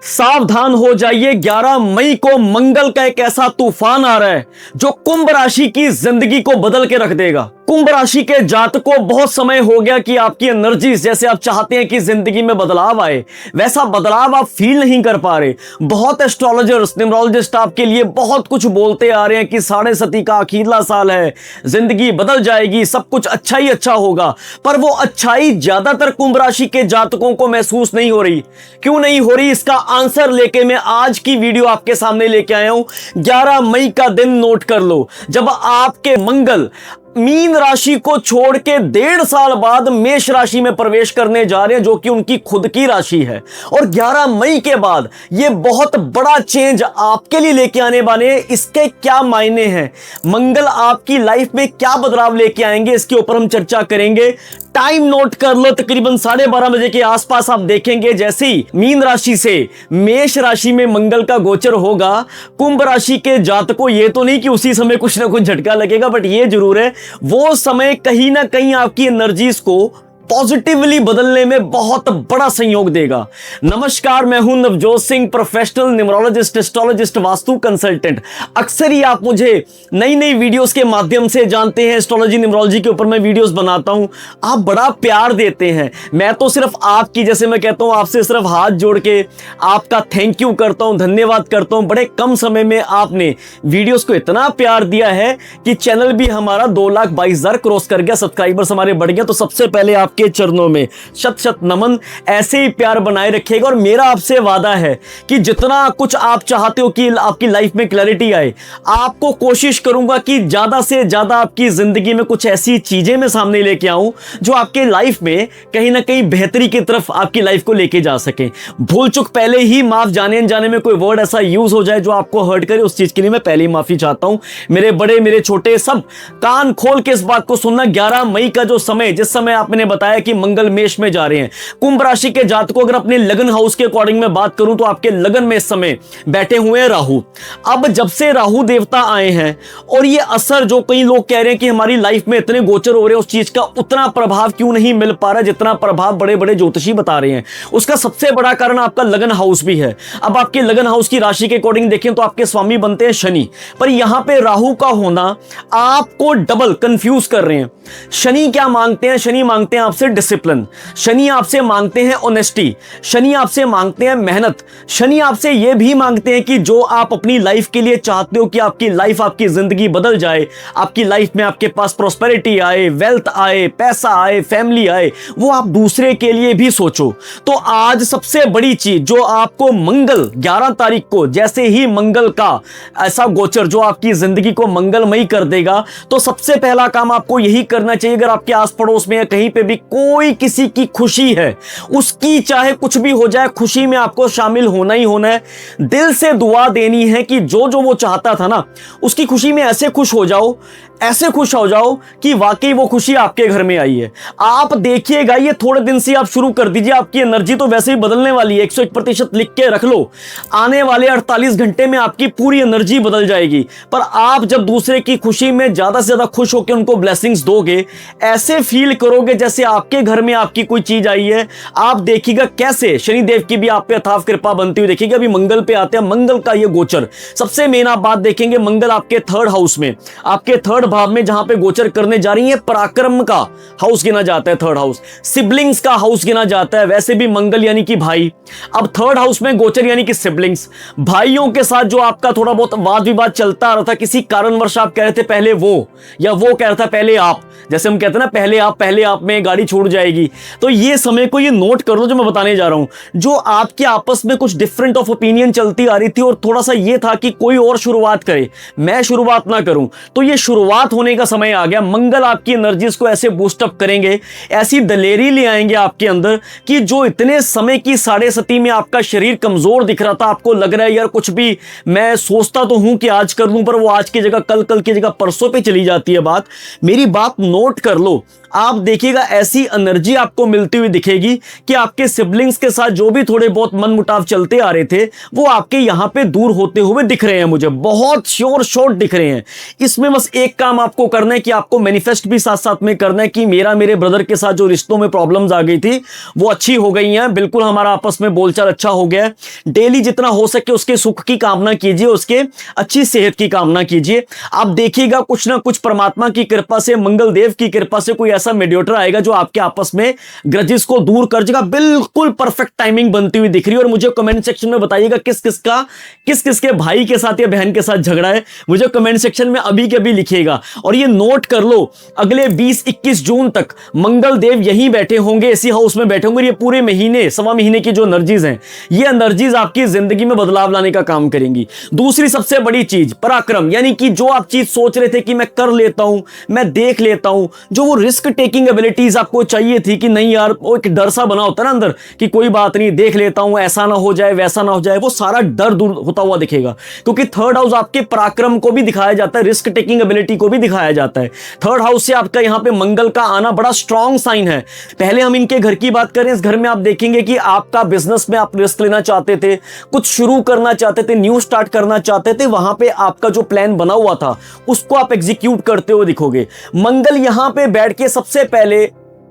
सावधान हो जाइए, 11 मई को मंगल का एक ऐसा तूफान आ रहा है जो कुंभ राशि की जिंदगी को बदल के रख देगा। कुंभ राशि के जातकों, बहुत समय हो गया कि आपकी एनर्जी जैसे आप चाहते हैं कि जिंदगी में बदलाव आए, वैसा बदलाव आप फील नहीं कर पा रहे। बहुत एस्ट्रोलॉजर्स, न्यूमरोलॉजिस्ट आपके लिए बहुत कुछ बोलते आ रहे हैं कि 27.5 का अखीरला साल है, जिंदगी बदल जाएगी, सब कुछ अच्छा ही अच्छा होगा। पर वो अच्छाई ज्यादातर कुंभ राशि के जातकों को महसूस नहीं हो रही। क्यों नहीं हो रही, इसका आंसर लेके मैं आज की वीडियो आपके सामने लेके आया हूं। 11 मई का दिन नोट कर लो, जब आपके मंगल मीन राशि को छोड़ के 1.5 साल बाद मेष राशि में प्रवेश करने जा रहे हैं, जो कि उनकी खुद की राशि है। और 11 मई के बाद ये बहुत बड़ा चेंज आपके लिए लेके आने वाले हैं। इसके क्या मायने हैं, मंगल आपकी लाइफ में क्या बदलाव लेके आएंगे, इसके ऊपर हम चर्चा करेंगे। टाइम नोट कर लो, तकरीबन 12:30 बजे के आसपास आप देखेंगे जैसे ही मीन राशि से मेष राशि में मंगल का गोचर होगा, कुंभ राशि के जातकों, ये तो नहीं कि उसी समय कुछ ना कुछ झटका लगेगा, बट ये जरूर है वो समय कहीं ना कहीं आपकी एनर्जीज को पॉजिटिवली बदलने में बहुत बड़ा संयोग देगा। नमस्कार, मैं हूं Navjot Singh, professional numerologist, astrologist, vastu consultant. अक्सर ही आप मुझे नई नई वीडियोस के माध्यम से जानते हैं। एस्ट्रोलॉजी, न्यूमरोलॉजी के ऊपर मैं वीडियोस बनाता हूं, आप बड़ा प्यार देते हैं। मैं तो सिर्फ आपकी, जैसे मैं कहता हूं, आपसे सिर्फ हाथ जोड़ के आपका थैंक यू करता हूं, धन्यवाद करता हूं। बड़े कम समय में आपने वीडियोस को इतना प्यार दिया है कि चैनल भी हमारा 2,22,000 क्रॉस कर गया, सब्सक्राइबर्स हमारे बढ़ गए। तो सबसे पहले आप के चरणों में शत शत नमन। ऐसे ही प्यार बनाए रखिएगा। और मेरा आपसे वादा है कि जितना कुछ आप चाहते हो कि आपकी लाइफ में क्लैरिटी आए, आपको कोशिश करूंगा कि ज्यादा से ज्यादा आपकी जिंदगी में कुछ ऐसी चीजें मैं सामने लेके आऊं जो आपके लाइफ में कहीं ना कहीं बेहतरी की तरफ आपकी लाइफ को लेके जा सके। भूल चुक पहले ही माफ, जाने अनजाने में कोई वर्ड ऐसा यूज हो जाए जो आपको हर्ट करे, उस चीज के लिए मैं पहले ही माफी चाहता हूं। मेरे बड़े, मेरे छोटे, सब कान खोल के इस बात को सुनना। 11 मई का जो समय, जिस समय आपने बताया कि मंगल मेष में जा रहे हैं, कुंभ राशि के जातकों, अगर अपने लगन हाउस के अकॉर्डिंग में बात करूं तो आपके लगन में इस समय बैठे हुए हैं राहु। अब जब से राहु देवता आए हैं, और ये असर जो कई लोग कह रहे हैं कि हमारी लाइफ में इतने गोचर हो रहे हैं, उस चीज का उतना प्रभाव क्यों नहीं मिल पा रहा जितना प्रभाव बड़े बड़े ज्योतिषी बता रहे हैं, उसका सबसे बड़ा कारण आपका लगन हाउस भी है। अब आपके लगन हाउस की राशि के अकॉर्डिंग देखें तो आपके स्वामी बनते हैं शनि, पर यहां पे राहु का होना आपको डबल कंफ्यूज कर रहे हैं। शनि क्या मांगते हैं? शनि मांगते हैं आपसे डिसिप्लिन, शनि आपसे मांगते हैं ऑनेस्टी, शनि आपसे मांगते हैं मेहनत, शनि आपसे यह भी मांगते हैं कि जो आप अपनी लाइफ के लिए चाहते हो कि आपकी लाइफ, आपकी जिंदगी बदल जाए, आपकी लाइफ में आपके पास प्रॉस्पेरिटी आए, वेल्थ आए, पैसा आए, फैमिली आए, वो आप दूसरे के लिए भी सोचो। तो आज सबसे बड़ी चीज जो आपको मंगल 11 तारीख को, जैसे ही मंगल का ऐसा गोचर जो आपकी जिंदगी को मंगलमयी कर देगा, तो सबसे पहला काम आपको यही करना चाहिए। अगर आपके आस पड़ोस में या कहीं पे भी कोई किसी की खुशी है, उसकी चाहे कुछ भी हो जाए, खुशी में आपको शामिल होना ही होना है। दिल से दुआ देनी है कि जो जो वो चाहता था ना, उसकी खुशी में ऐसे खुश हो जाओ, ऐसे खुश हो जाओ कि वाकई वो खुशी आपके घर में आई है। आप देखिएगा, ये थोड़े दिन से आप शुरू कर दीजिए, आपकी एनर्जी तो वैसे ही बदलने वाली है। 101% लिख के रख लो, आने वाले 48 घंटे में आपकी पूरी एनर्जी बदल जाएगी। पर आप जब दूसरे की खुशी में ज्यादा से ज्यादा खुश होकर उनको ब्लेसिंग्स दोगे, ऐसे फील करोगे जैसे आपके घर में आपकी कोई चीज आई है। आप देखिएगा कैसे शनिदेव की भी आप पे अथाह कृपा बनती हुई देखिएगा। अभी मंगल पे आते हैं, मंगल का ये गोचर सबसे मेन आप बात देखेंगे, मंगल आपके 3rd हाउस में, आपके 3rd भाव में जहां पे गोचर करने जा रही है। पराक्रम का हाउस गिना जाता है 3rd हाउस, सिबलिंग्स का हाउस गिना जाता है वैसे भी मंगल, यानी कि भाई। अब 3rd हाउस में गोचर यानी कि सिबलिंग्स, भाइयों के साथ जो आपका थोड़ा बहुत वाद विवाद चलता आ रहा था, किसी कारणवश आप कह रहे थे पहले वो, या वो कह रहा था पहले आप, जैसे हम कहते हैं ना पहले आप में गाड़ी छूट जाएगी। तो ये समय को ये नोट कर लो जो मैं बताने जा रहा हूं। जो आपके आपस में कुछ डिफरेंट ऑफ ओपिनियन चलती आ रही थी, और थोड़ा सा ये था कि कोई और शुरुआत करे, मैं शुरुआत ना करूं, तो ये शुरुआत होने का समय आ गया। मंगल आपकी एनर्जीज को ऐसे बूस्टअप करेंगे, ऐसी दलेरी ले आएंगे आपके अंदर कि जो इतने समय की 7.5 में आपका शरीर कमजोर दिख रहा था, आपको लग रहा है यार कुछ भी मैं सोचता तो हूं कि आज कर लूं, पर वो आज की जगह कल, कल की जगह परसों पे चली जाती है बात। मेरी बात नोट कर लो, आप देखिएगा ऐसी एनर्जी आपको मिलती हुई दिखेगी कि आपके सिबलिंग्स के साथ जो भी थोड़े बहुत मनमुटाव चलते आ रहे थे वो आपके यहां पे दूर होते हुए दिख रहे हैं, मुझे बहुत श्योर शॉट दिख रहे हैं। इसमें बस एक काम आपको करना है कि आपको मैनिफेस्ट भी साथ साथ में करना है कि मेरे ब्रदर के साथ जो रिश्तों में प्रॉब्लम्स आ गई थी वो अच्छी हो गई हैं, बिल्कुल हमारा आपस में बोलचाल अच्छा हो गया है। डेली जितना हो सके उसके सुख की कामना कीजिए, उसके अच्छी सेहत की कामना कीजिए। आप देखिएगा कुछ ना कुछ परमात्मा की कृपा से, मंगल देव की कृपा से कोई ऐसा मीडिएटर आएगा जो आपके आपस में ग्रजेस को दूर कर देगा। बिल्कुल परफेक्ट टाइमिंग बनती हुई दिख रही है। और मुझे कमेंट सेक्शन में बताइएगा किस किसके भाई के साथ या बहन के साथ झगड़ा है, मुझे कमेंट सेक्शन में अभी के अभी लिखिएगा। और ये नोट कर लो, अगले 20-21 जून तक मंगल देव यहीं बैठे होंगे, इसी हाउस में बैठे होंगे। ये पूरे महीने, सवा महीने की जो एनर्जीज हैं, ये एनर्जीज आपकी जिंदगी में बदलाव लाने का काम करेंगी। दूसरी सबसे बड़ी चीज पराक्रम, यानी कि जो आप चीज सोच रहे थे कि मैं कर लेता हूं, मैं देख लेता हूं, जो वो रिस्क टेकिंग एबिलिटीज आपको चाहिए थी कि नहीं यार, वो एक डर सा बना होता है ना अंदर कि कोई बात नहीं, देख लेता हूं, ऐसा ना हो जाए वैसा ना हो जाए, वो सारा डर दूर होता हुआ दिखेगा। क्योंकि थर्ड हाउस आपके पराक्रम को भी दिखाया जाता है, रिस्क टेकिंग एबिलिटी को भी दिखाया जाता है। थर्ड हाउस से आपका यहां पे मंगल का आना बड़ा स्ट्रॉन्ग साइन है। पहले हम इनके घर की बात करें, इस घर में आप देखेंगे कि आपका बिजनेस में आप रिस्क लेना चाहते थे, कुछ शुरू करना चाहते थे, न्यू स्टार्ट करना चाहते थे, वहां पे आपका जो प्लान बना हुआ था उसको आप एग्जीक्यूट करते हुए दिखोगे। मंगल यहां पे बैठ के सबसे पहले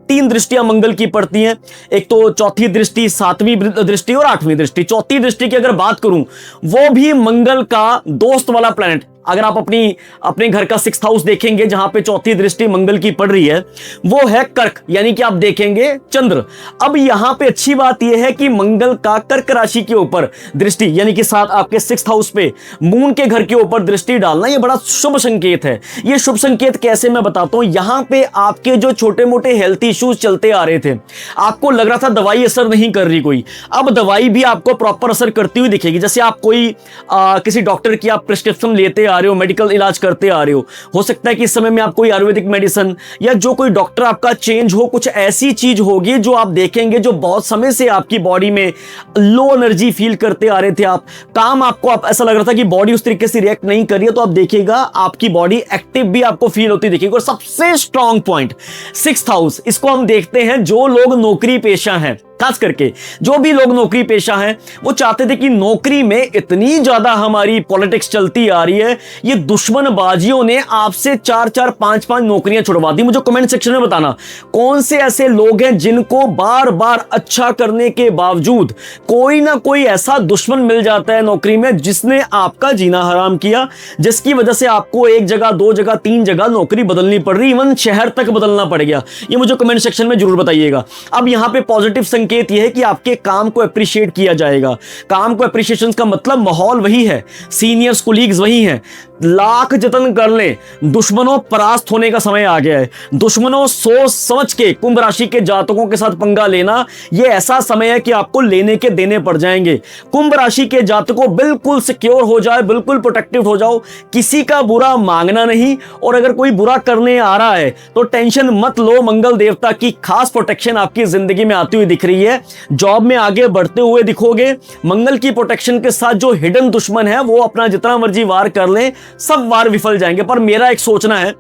3 दृष्टियां मंगल की पड़ती हैं। एक तो चौथी दृष्टि, 7वीं दृष्टि और 8वीं दृष्टि। चौथी दृष्टि की अगर बात करूं, वो भी मंगल का दोस्त वाला प्लैनेट। अगर आप अपने घर का 6th हाउस देखेंगे जहां पे चौथी दृष्टि मंगल की पड़ रही है, वो है कर्क, यानी कि आप देखेंगे चंद्र। अब यहां पे अच्छी बात यह है कि मंगल का कर्क राशि के ऊपर दृष्टि, यानी कि साथ आपके 6th हाउस पे मून के घर के ऊपर दृष्टि डालना, यह बड़ा शुभ संकेत है। यह शुभ संकेत कैसे, मैं बताता हूं। यहां पे आपके जो छोटे मोटे हेल्थ इश्यूज चलते आ रहे थे, आपको लग रहा था दवाई असर नहीं कर रही कोई, अब दवाई भी आपको प्रॉपर असर करती हुई दिखेगी। जैसे आप कोई किसी डॉक्टर की आप प्रिस्क्रिप्शन लेते आ रहे हो, मेडिकल इलाज करते आ रहे हो सकता है कि इस समय में आप कोई आयुर्वेदिक मेडिसिन या जो कोई डॉक्टर आपका चेंज हो, कुछ ऐसी चीज होगी जो आप देखेंगे जो बहुत समय से आपकी बॉडी में लो एनर्जी फील करते आ रहे थे। आप काम आपको ऐसा लग रहा था कि बॉडी उस तरीके से रिएक्ट नहीं कर रही है, तो आप देखिएगा आपकी बॉडी एक्टिव भी आपको फील होती दिखेगी। और सबसे स्ट्रॉन्ग पॉइंट 6th हाउस, इसको हम देखते हैं जो लोग नौकरी पेशा हैं, खास करके जो भी लोग नौकरी पेशा हैं, वो चाहते थे कि नौकरी में इतनी ज्यादा हमारी पॉलिटिक्स चलती आ रही है, ये दुश्मनबाजियों ने आपसे 4-4, 5-5 नौकरियां छुड़वा दी। मुझे कमेंट सेक्शन में बताना कौन से ऐसे लोग हैं जिनको बार बार अच्छा करने के बावजूद कोई ना कोई ऐसा दुश्मन मिल जाता है नौकरी में जिसने आपका जीना हराम किया, जिसकी वजह से आपको 1 जगह 2 जगह 3 जगह नौकरी बदलनी पड़ रही, इवन शहर तक बदलना पड़ गया। ये मुझे कमेंट सेक्शन में जरूर बताइएगा। अब यहां पे पॉजिटिव संकेत यह है कि आपके काम को अप्रिशिएट किया जाएगा। काम को अप्रिशिएशन का मतलब माहौल वही है, सीनियर्स कोलीग्स वही हैं। लाख जतन कर ले, दुश्मनों परास्त होने का समय आ गया है। दुश्मनों सोच समझ के कुंभ राशि के जातकों के साथ पंगा लेना, यह ऐसा समय है कि आपको लेने के देने पड़ जाएंगे। कुंभ राशि के जातकों बिल्कुल सिक्योर हो जाए, बिल्कुल प्रोटेक्टिव हो जाओ, किसी का बुरा मांगना नहीं। और अगर कोई बुरा करने आ रहा है तो टेंशन मत लो, मंगल देवता की खास प्रोटेक्शन आपकी जिंदगी में आती हुई दिख रही है। जॉब में आगे बढ़ते हुए दिखोगे। मंगल की प्रोटेक्शन के साथ जो हिडन दुश्मन है वो अपना जितना मर्जी वार कर ले, सब वार विफल जाएंगे। पर मेरा एक सोचना है,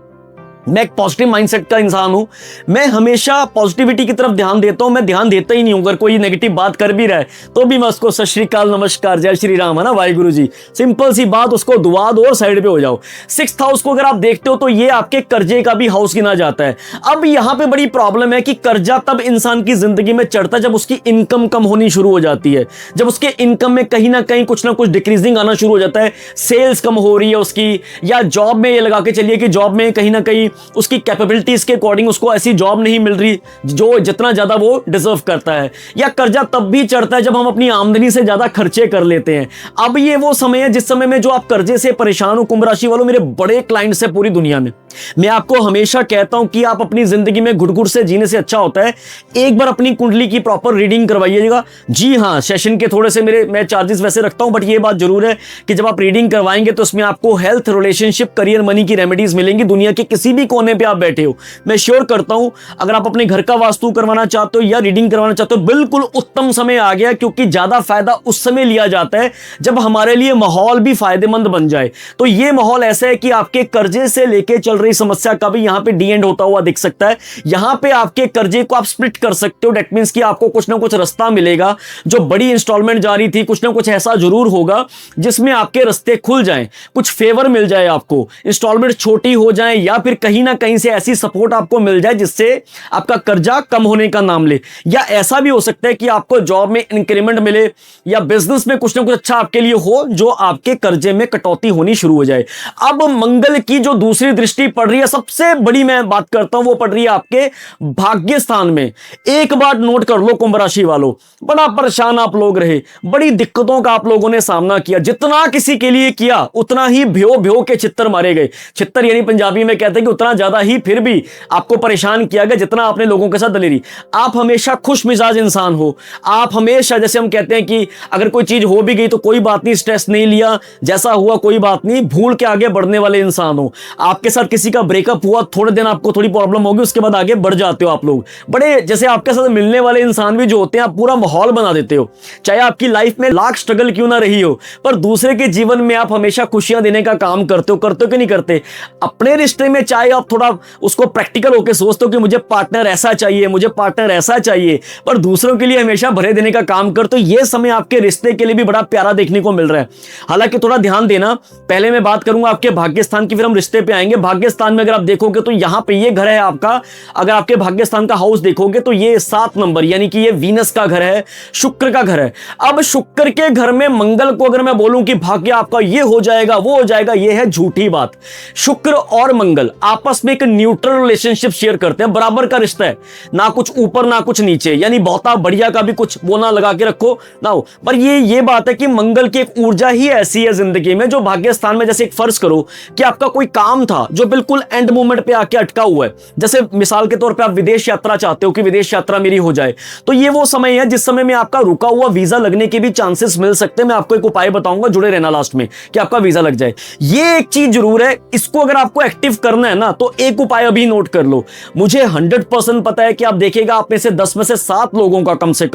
मैं एक पॉजिटिव माइंडसेट का इंसान हूं, मैं हमेशा पॉजिटिविटी की तरफ ध्यान देता हूं। मैं ध्यान देता ही नहीं हूं, अगर कोई नेगेटिव बात कर भी रहा है तो भी मैं उसको सत श्री अकाल, नमस्कार, जय श्री राम, है ना, वाहिगुरु जी, सिंपल सी बात, उसको दुआ दो और साइड पे हो जाओ। 6th हाउस को अगर आप देखते हो तो ये आपके कर्जे का भी हाउस गिना जाता है। अब यहां पे बड़ी प्रॉब्लम है कि कर्जा तब इंसान की जिंदगी में चढ़ता है जब उसकी इनकम कम होनी शुरू हो जाती है, जब उसके इनकम में कहीं ना कुछ डिक्रीजिंग आना शुरू हो जाता है, सेल्स कम हो रही है उसकी, या जॉब में ये लगा के चलिए कि जॉब में कहीं ना कहीं उसकी कैपेबिलिटीज के अकॉर्डिंग उसको ऐसी जॉब नहीं मिल रही जो जितना ज्यादा वो डिजर्व करता है। या कर्जा तब भी चढ़ता है जब हम अपनी आमदनी से ज्यादा खर्चे कर लेते हैं। अब ये वो समय है जिस समय में जो आप कर्जे से परेशान हो, कुंभ राशि वालों, मेरे बड़े क्लाइंट्स हैं पूरी दुनिया में, मैं आपको हमेशा कहता हूं कि आप अपनी जिंदगी में घुट-घुट से जीने से अच्छा होता है एक बार अपनी कुंडली की प्रॉपर रीडिंग करवाइएगा। जी हां, सेशन के थोड़े से मैं चार्जेस वैसे रखता हूं, बट ये बात जरूर है कि जब आप रीडिंग करवाएंगे तो उसमें आपको हेल्थ, रिलेशनशिप, करियर, मनी की रेमेडीज मिलेंगी। दुनिया के किसी भी कोने पे आप बैठे हो, मैं श्योर करता हूं अगर आप अपने घर का वास्तु करवाना चाहते हो या रीडिंग करवाना चाहते हो, बिल्कुल उत्तम समय आ गया, क्योंकि ज्यादा फायदा उस समय लिया जाता है जब हमारे लिए माहौल भी फायदेमंद बन जाए। तो ये माहौल ऐसा है कि आपके कर्जे से लेके चल रही समस्या का भी यहां पे डी एंड होता हुआ दिख सकता है। यहां पे आपके कर्जे को आप स्प्लिट कर सकते हो। डेट मींस कि आपको कुछ ना कुछ रास्ता मिलेगा। जो बड़ी इंस्टॉलमेंट जारी थी, कुछ ना कुछ ऐसा जरूर होगा जिसमें आपके रास्ते खुल जाएं, कुछ फेवर मिल जाए आपको, इंस्टॉलमेंट छोटी हो जाए या फिर कहीं ना कहीं से ऐसी सपोर्ट आपको मिल जाए जिससे आपका कर्जा कम होने का नाम ले। या ऐसा भी हो सकता है कि आपको जॉब में इंक्रीमेंट मिले या बिजनेस में कुछ ना कुछ अच्छा आपके लिए हो जो आपके कर्जे में कटौती होनी शुरू हो जाए। अब मंगल की जो दूसरी दृष्टि पड़ रही है, सबसे बड़ी मैं बात करता हूं, वो पड़ रही है आपके भाग्य स्थान में। एक बात नोट कर लो कुंभ राशि वालों, बड़ा परेशान आप लोग रहे, बड़ी दिक्कतों का आप लोगों ने सामना किया। जितना किसी के लिए किया उतना ही भ्यो भ्यो के छित्तर मारे गए। छित्तर यानी पंजाबी में कहते हैं कि उतना ज्यादा ही फिर भी आपको परेशान किया गया जितना आपने लोगों के साथ दलेरी। आप हमेशा खुश मिजाज इंसान हो। आप हमेशा, जैसे हम कहते हैं कि अगर कोई चीज हो भी गई तो कोई बात नहीं, स्ट्रेस नहीं लिया, जैसा हुआ कोई बात नहीं, भूल के आगे बढ़ने वाले इंसान हो। आपके साथ किसी का ब्रेकअप हुआ, थोड़े दिन आपको थोड़ी प्रॉब्लम होगी, उसके बाद आगे बढ़ जाते हो आप लोग। बड़े जैसे आपके साथ मिलने वाले इंसान भी जो होते हैं, आप पूरा माहौल बना देते हो। चाहे आपकी लाइफ में लाख स्ट्रगल क्यों ना रही हो, पर दूसरे के जीवन में आप हमेशा खुशियां देने का काम करते हो कि नहीं करते? अपने रिश्ते में चाहे आप थोड़ा उसको प्रैक्टिकल होकर सोचते हो कि मुझे पार्टनर ऐसा चाहिए, मुझे पार्टनर ऐसा चाहिए, पर दूसरों के लिए हमेशा भरे देने का काम करते हो। यह समय आपके रिश्ते के लिए भी बड़ा प्यारा देखने को मिल रहा है। हालांकि थोड़ा ध्यान देना, पहले मैं बात करूंगा आपके भाग्य स्थान की, फिर हम रिश्ते पे आएंगे। भाग्य स्थान में अगर आप देखोगे तो यहां पे ये घर है आपका। अगर आपके भाग्य स्थान का हाउस देखोगे तो ये 7 नंबर, यानी कि ये वीनस का घर है, शुक्र का घर है। अब शुक्र के घर में मंगल को अगर मैं बोलूं कि भाग्य आपका ये हो जाएगा, वो हो जाएगा, ये है झूठी बात। शुक्र और मंगल आपस में एक न्यूट्रल रिलेशनशिप शेयर करते हैं, बराबर का रिश्ता है, ना कुछ ऊपर ना कुछ नीचे, यानी बहुता बढ़िया का भी कुछ बोना लगा के रखो ना हो। पर ये बात है कि मंगल की एक ऊर्जा ही ऐसी है जिंदगी में, जो भाग्य स्थान में, जैसे एक फर्ज करो कि आपका कोई काम था जो बिल्कुल एंड मोमेंट पे आके अटका हुआ है, जैसे मिसाल के तौर पे आप विदेश यात्रा चाहते हो कि विदेश यात्रा मेरी हो जाए, तो ये वो समय है जिस समय में आपका रुका हुआ वीजा लगने के भी चांसेस मिल सकते हैं। मैं आपको एक उपाय बताऊंगा, जुड़े रहना लास्ट में, कि आपका वीजा लग जाए। ये एक चीज जरूर है, इसको अगर आपको एक्टिव करना है ना, तो एक उपाय अभी नोट कर लो। मुझे 100% पता है कि आप देखेगा आप में से 10 में से 7 लोगों का कम से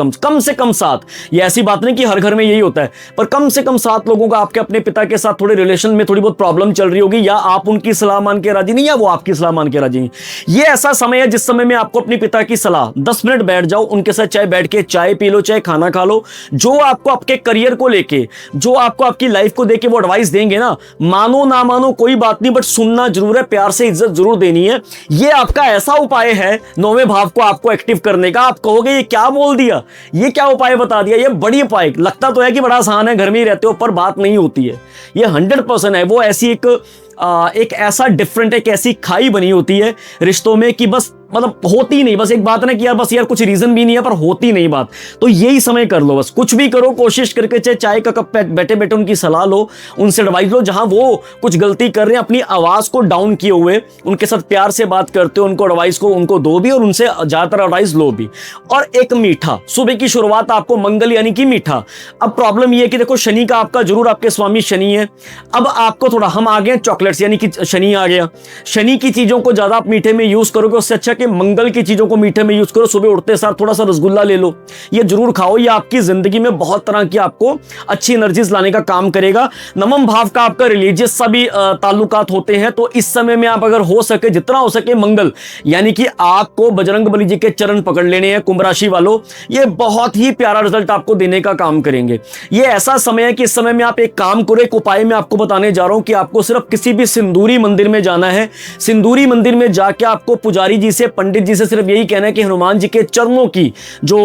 कम 7, ये ऐसी बात नहीं कि हर घर में यही होता है, पर कम से कम 7 लोगों का आपके अपने पिता के साथ थोड़े रिलेशन में थोड़ी बहुत प्रॉब्लम चल रही होगी, या आप उनकी सलाह मान के राजी नहीं, या वो आपकी सलाह मान के राजी नहीं। ये ऐसा समय है जिस समय में आपको अपने पिता की सलाह 10 मिनट बैठ जाओ, उनके साथ चाहे बैठ के चाय पी लो, चाहे खाना खा लो, जो आपको आपके करियर को लेके, जो आपको आपकी लाइफ को देके वो एडवाइस देंगे ना, मानो ना मानो कोई बात नहीं, बट सुनना जरूर है, प्यार से इज्जत जरूर देनी है। ये आपका ऐसा उपाय है 9वें भाव को आपको एक्टिव करने का। आप कहोगे ये क्या बोल दिया, ये क्या उपाय बता दिया, ये बड़ी उपाय लगता तो है कि बड़ा आसान है, घर में ही रहते हो, पर बात नहीं होती है। ये 100% है, वो ऐसी एक ऐसा डिफरेंट, एक ऐसी खाई बनी होती है रिश्तों में कि बस मतलब होती नहीं, बस एक बात ना कि यार बस यार कुछ रीजन भी नहीं है, पर होती नहीं बात। तो यही समय कर लो, बस कुछ भी करो, कोशिश करके चाहे चाय का कप बैठे बैठे उनकी सलाह लो, उनसे एडवाइस लो। जहां वो कुछ गलती कर रहे हैं, अपनी आवाज को डाउन किए हुए, उनके साथ प्यार से बात करते हो, उनको एडवाइस को उनको दो भी, और उनसे ज्यादातर एडवाइस लो भी। और एक मीठा, सुबह की शुरुआत आपको मंगल यानी कि मीठा। अब प्रॉब्लम यह है कि देखो शनि का आपका जरूर, आपके स्वामी शनि है। अब आपको थोड़ा, हम आ गए चॉकलेट्स, यानी कि शनि आ गया। शनि की चीजों को ज्यादा आप मीठे में यूज करोगे, उससे अच्छा कि मंगल की चीजों को मीठे में यूज करो। सुबह उठते साथ थोड़ा सा रसगुल्ला ले लो, ये जरूर खाओ, ये आपकी जिंदगी में बहुत तरह की आपको अच्छी एनर्जीज लाने का काम करेगा। नवम भाव का आपका रिलीजियस सा भी ताल्लुकात होते हैं, तो इस समय में आप अगर हो सके, जितना हो सके मंगल, यानी कि आपको बजरंग बली जी के चरण पकड़ लेने हैं कुंभ राशि वालों। ये बहुत ही प्यारा रिजल्ट आपको देने का काम करेंगे। ये ऐसा समय है कि इस समय में आप एक काम करो, एक उपाय मैं आपको बताने जा रहा हूं कि आपको सिर्फ किसी भी सिंदूरी मंदिर में जाना है। सिंदूरी मंदिर में जाके आपको पुजारी जी से, पंडित जी से सिर्फ यही कहना है कि हनुमान जी के चरणों की जो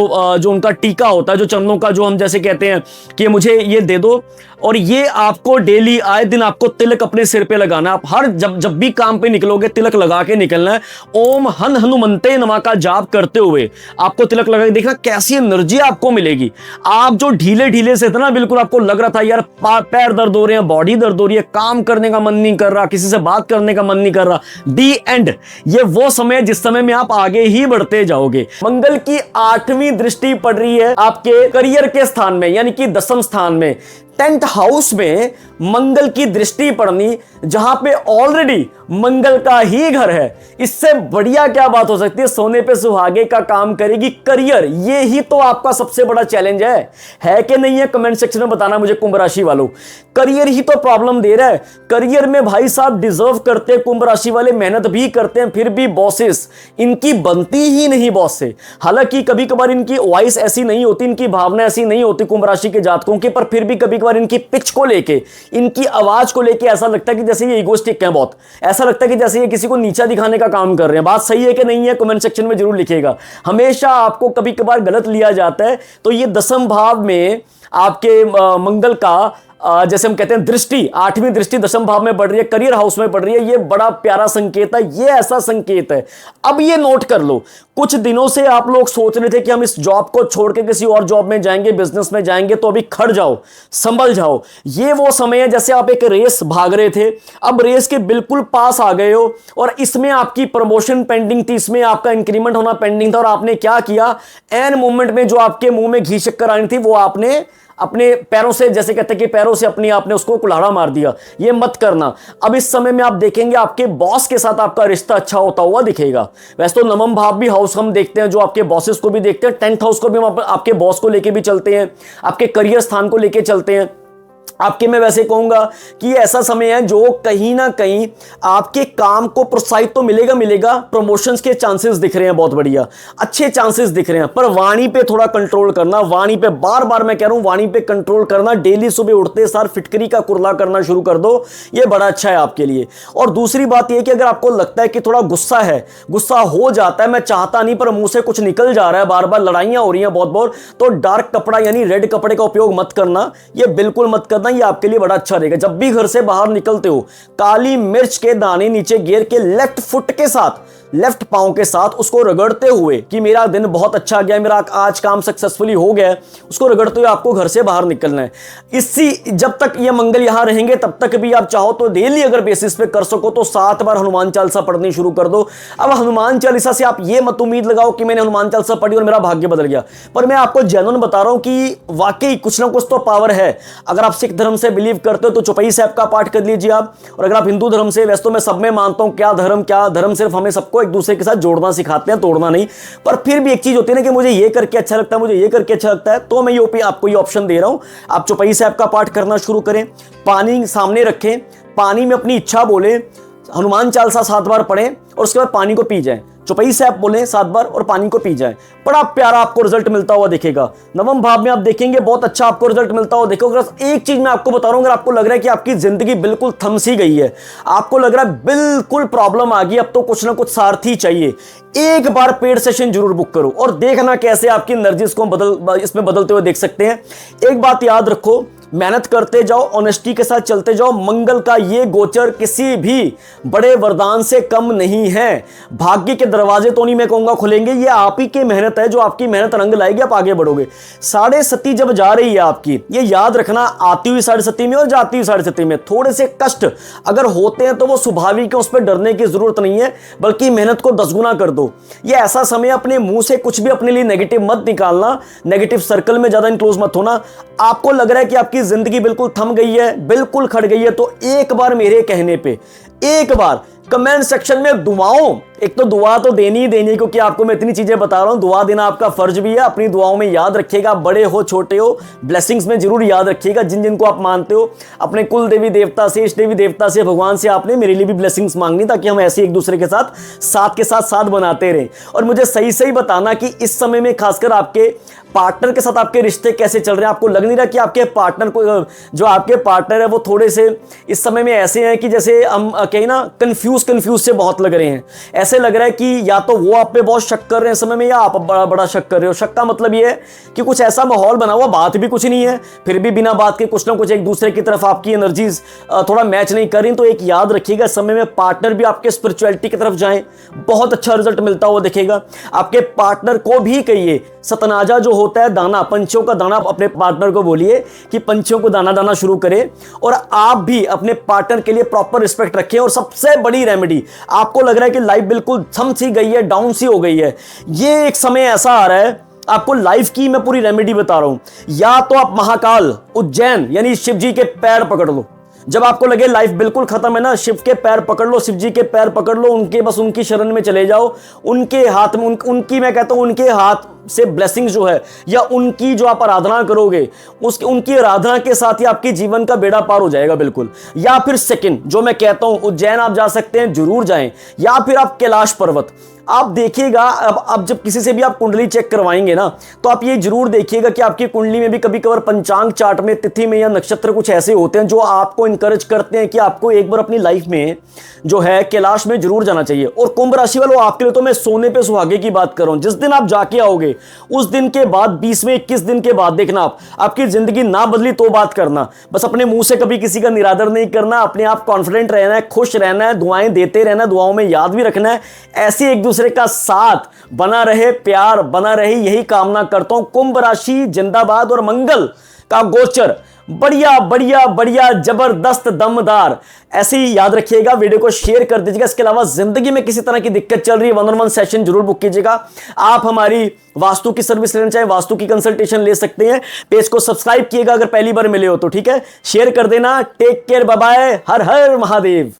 उनका टीका होता है, जो चरणों का, जो हम जैसे कहते हैं कि मुझे ये दे दो, और ये आपको डेली आए दिन आपको तिलक अपने सिर पे लगाना। आप हर जब भी काम पे निकलोगे तिलक लगा के निकलना है। ओम हन हनुमंते नमः का जाप करते हुए आपको तिलक लगा के देखना कैसी एनर्जी आपको मिलेगी। आप जो ढीले ढीले से इतना बिल्कुल आपको लग रहा था यार पैर दर्द हो रहे हैं, बॉडी दर्द हो रही है, काम करने का मन नहीं कर रहा, किसी से बात करने का मन नहीं कर रहा, दी एंड। ये वो समय जिस समय समय में आप आगे ही बढ़ते जाओगे। मंगल की 8वीं दृष्टि पड़ रही है आपके करियर के स्थान में, यानी कि 10th स्थान में। 10th हाउस में मंगल की दृष्टि पड़नी, जहां पे ऑलरेडी मंगल का ही घर है, इससे बढ़िया क्या बात हो सकती है। सोने पे सुहागे का काम करेगी करियर, ये ही तो आपका सबसे बड़ा चैलेंज है कि नहीं है? कमेंट सेक्शन में बताना मुझे कुंभ राशि वालों। करियर ही तो प्रॉब्लम दे रहा है। करियर में भाई साहब डिजर्व करते हैं कुंभ राशि वाले, मेहनत भी करते हैं, फिर भी बॉसेस इनकी बनती ही नहीं बॉस से। हालांकि कभी कभार इनकी वॉइस ऐसी नहीं होती, इनकी भावना ऐसी नहीं होती कुंभ राशि के जातकों की, पर फिर भी कभी कभार इनकी पिच को लेके, इनकी आवाज को लेके ऐसा लगता है कि जैसे ये इगोस्टिक है बहुत। ऐसा लगता है कि जैसे ये किसी को नीचा दिखाने का काम कर रहे हैं। बात सही है कि नहीं है? कमेंट सेक्शन में जरूर लिखिएगा। हमेशा आपको कभी कभार गलत लिया जाता है। तो ये 10वें भाव में आपके मंगल का जैसे हम कहते हैं दृष्टि, 8वीं दृष्टि 10वें भाव में बढ़ रही है, करियर हाउस में बढ़ रही है। ये बड़ा प्यारा संकेत है, ये ऐसा संकेत है। अब ये नोट कर लो, कुछ दिनों से आप लोग सोच रहे थे कि हम इस जॉब को छोड़ के किसी और जॉब में जाएंगे, बिजनेस में जाएंगे, तो अभी खड़ जाओ, संभल जाओ। ये वो समय है जैसे आप एक रेस भाग रहे थे, अब रेस के बिल्कुल पास आ गए हो और इसमें आपकी प्रमोशन पेंडिंग थी, इसमें आपका इंक्रीमेंट होना पेंडिंग था, और आपने क्या किया, एन मोमेंट में जो आपके मुंह में घी शक्कर आनी थी वो आपने अपने पैरों से, जैसे कहते हैं कि पैरों से अपनी आपने उसको कुल्हाड़ा मार दिया। ये मत करना। अब इस समय में आप देखेंगे आपके बॉस के साथ आपका रिश्ता अच्छा होता हुआ दिखेगा। वैसे तो 9वां भाव भी हाउस हम देखते हैं, जो आपके बॉसेस को भी देखते हैं। 10th हाउस को भी हम आपके बॉस को लेके भी चलते हैं, आपके करियर स्थान को लेके चलते हैं। आपके मैं वैसे कहूंगा कि ऐसा समय है जो कहीं ना कहीं आपके काम को प्रोत्साहित तो मिलेगा, प्रमोशंस के चांसेस दिख रहे हैं, बहुत बढ़िया अच्छे चांसेस दिख रहे हैं। पर वाणी पे थोड़ा कंट्रोल करना, वाणी पे बार बार मैं कह रहा हूं, वाणी पे कंट्रोल करना। डेली सुबह उठते सार फिटकरी का कुर्ला करना शुरू कर दो, ये बड़ा अच्छा है आपके लिए। और दूसरी बात यह कि अगर आपको लगता है कि थोड़ा गुस्सा है, गुस्सा हो जाता है, मैं चाहता नहीं पर मुंह से कुछ निकल जा रहा है, बार बार लड़ाइयां हो रही हैं बहुत, तो डार्क कपड़ा यानी रेड कपड़े का उपयोग मत करना, ये बिल्कुल मत करना। ये आपके लिए बड़ा अच्छा रहेगा। जब भी घर से बाहर निकलते हो, काली मिर्च के दाने नीचे गिर के लेफ्ट फुट के साथ, लेफ्ट पांव के साथ उसको रगड़ते हुए कि मेरा दिन बहुत अच्छा गया, मेरा आज काम सक्सेसफुली हो गया, उसको रगड़ते हुए आपको घर से बाहर निकलना है। इसी जब तक ये मंगल यहां रहेंगे तब तक भी आप चाहो तो डेली अगर बेसिस पे कर सको तो 7 बार हनुमान चालीसा पढ़नी शुरू कर दो। अब हनुमान चालीसा से आप ये मत उम्मीद लगाओ कि मैंने हनुमान चालीसा पढ़ी और मेरा भाग्य बदल गया, पर मैं आपको जेन्युइन बता रहा हूं कि वाकई कुछ ना कुछ तो पावर है। अगर आप सिख धर्म से बिलीव करते हो तो चौपाई साहब का पाठ कर लीजिए आप, और अगर आप हिंदू धर्म से, वैसे तो मैं सब में मानता हूं, क्या धर्म सिर्फ हमें सबको एक दूसरे के साथ जोड़ना सिखाते हैं, तोड़ना नहीं। पर फिर भी एक चीज होती है ना कि मुझे ये करके अच्छा लगता है, मुझे ये करके अच्छा लगता है, तो मैं ये आपको ये ऑप्शन दे रहा हूं। आप चौपाई साहब का पाठ करना शुरू करें, पानी सामने रखें, पानी में अपनी इच्छा बोले, हनुमान चालीसा 7 बार पढ़ें और उसके बाद पानी को पी जाएं। चौपाई साहब बोले 7 बार और पानी को पी जाएं। बड़ा प्यारा आपको रिजल्ट मिलता हुआ दिखेगा। 9वें भाव में आप देखेंगे बहुत अच्छा आपको रिजल्ट मिलता हुआ देखोगे। एक चीज मैं आपको बता रहा हूं, अगर आपको लग रहा है कि आपकी जिंदगी बिल्कुल थम सी गई है, आपको लग रहा है बिल्कुल प्रॉब्लम आ गई, अब तो कुछ ना कुछ सारथी चाहिए, एक बार पेड सेशन जरूर बुक करो और देखना कैसे आपकी एनर्जीज को इसमें बदलते हुए देख सकते हैं। एक बात याद रखो, मेहनत करते जाओ, ऑनेस्टी के साथ चलते जाओ। मंगल का ये गोचर किसी भी बड़े वरदान से कम नहीं है। भाग्य के दरवाजे तो नहीं मैं कहूंगा खुलेंगे, ये आप ही की मेहनत है, जो आपकी मेहनत रंग लाएगी, आप आगे बढ़ोगे। 7.5 जब जा रही है आपकी, ये याद रखना, आती हुई 7.5 में और जाती हुई 7.5 में थोड़े से कष्ट अगर होते हैं तो वो स्वाभाविक है, उस पर डरने की जरूरत नहीं है, बल्कि मेहनत को 10 गुना कर दो। ये ऐसा समय, अपने मुंह से कुछ भी अपने लिए नेगेटिव मत निकालना, नेगेटिव सर्कल में ज्यादा इनक्लोज मत होना। आपको लग रहा है कि आपकी जिंदगी बिल्कुल थम गई है, बिल्कुल खड़ गई है, तो एक बार मेरे कहने पे, एक बार कमेंट सेक्शन में दुआओं, एक तो दुआ तो देनी ही देनी, क्योंकि आपको मैं इतनी चीजें बता रहा हूं, दुआ देना आपका फर्ज भी है। अपनी दुआओं में याद रखिएगा, बड़े हो छोटे हो, ब्लेसिंग्स में जरूर याद रखिएगा। जिन जिनको आप मानते हो, अपने कुल देवी देवता से, इष्ट देवी देवता से, भगवान से आपने मेरे लिए भी ब्लेसिंग्स मांगनी, ताकि हम ऐसे एक दूसरे के साथ साथ बनाते रहें। और मुझे सही सही बताना कि इस समय में खासकर आपके पार्टनर के साथ आपके रिश्ते कैसे चल रहे हैं। आपको लग नहीं रहा कि आपके पार्टनर को, जो आपके पार्टनर है वो थोड़े से इस समय में ऐसे हैं कि जैसे हम कहीं ना कंफ्यूज से बहुत लग रहे हैं। ऐसे लग रहा है कि या तो वो आप पे बहुत शक कर रहे हैं इस समय में, या आप बड़ा शक कर रहे हो। शक का मतलब ये है कि कुछ ऐसा माहौल बना हुआ, बात भी कुछ नहीं है, फिर भी बिना बात के कुछ ना कुछ एक दूसरे की तरफ आपकी एनर्जीज थोड़ा मैच नहीं कर रही। तो एक याद रखिएगा, इस समय में पार्टनर भी आपके स्पिरिचुअलिटी की तरफ जाएं, बहुत अच्छा रिजल्ट मिलता हुआ दिखेगा। आपके पार्टनर को भी कहिए, सतनाजा जो होता है दाना, पंछियों का दाना, अपने पार्टनर को बोलिए कि पंछियों को दाना शुरू करे। और आप भी अपने पार्टनर के लिए प्रॉपर रिस्पेक्ट रखें। और सबसे बड़ी रेमेडी। आपको लग रहा है कि लाइफ बिल्कुल थम सी गई है, डाउन सी हो गई है, ये एक समय ऐसा आ रहा है, आपको लाइफ की मैं पूरी रेमेडी बता रहा हूं। या तो आप महाकाल, उज्जैन यानी शिव जी के पैर पकड़ लो। जब आपको लगे लाइफ बिल्कुल खत्म है ना, शिव के पैर पकड़ लो, शिव जी के पैर पकड़ लो, उनके बस उनकी शरण में चले जाओ। उनके हाथ में उनकी मैं कहता हूं उनके हाथ से ब्लेसिंग जो है, या उनकी जो आप आराधना करोगे, उनकी आराधना के साथ ही आपके जीवन का बेड़ा पार हो जाएगा बिल्कुल। या फिर सेकंड जो मैं कहता हूं, उज्जैन आप जा सकते हैं, जरूर जाएं। या फिर आप कैलाश पर्वत, आप देखिएगा, अब जब किसी से भी आप कुंडली चेक करवाएंगे ना, तो आप ये जरूर देखिएगा कि आपकी कुंडली में भी कभी कभार पंचांग चार्ट में तिथि में या नक्षत्र कुछ ऐसे होते हैं जो आपको इंकरेज करते हैं कि आपको एक बार अपनी लाइफ में जो है कैलाश में जरूर जाना चाहिए। और कुंभ राशि वालों, आपके लिए तो मैं सोने पे सुहागे की बात कर रहा हूं। जिस दिन आप जाके आओगे उस दिन के बाद 20 में 21 दिन के बाद देखना, आपकी जिंदगी ना बदली तो बात करना। बस अपने मुंह से कभी किसी का निरादर नहीं करना, अपने आप कॉन्फिडेंट रहना है, खुश रहना है, दुआएं देते रहना, दुआओं में याद भी रखना है। ऐसे एक दूसरे का साथ बना रहे, प्यार बना रहे, यही कामना करता हूं। कुंभ राशि जिंदाबाद। और मंगल का गोचर बढ़िया बढ़िया बढ़िया, जबरदस्त, दमदार। ऐसे ही याद रखिएगा, वीडियो को शेयर कर दीजिएगा। इसके अलावा जिंदगी में किसी तरह की दिक्कत चल रही है, 1-on-1 सेशन जरूर बुक कीजिएगा। आप हमारी वास्तु की सर्विस लेना चाहे, वास्तु की कंसल्टेशन ले सकते हैं। पेज को सब्सक्राइब किएगा अगर पहली बार मिले हो तो, ठीक है। शेयर कर देना। टेक केयर, बाय बाय, हर हर महादेव।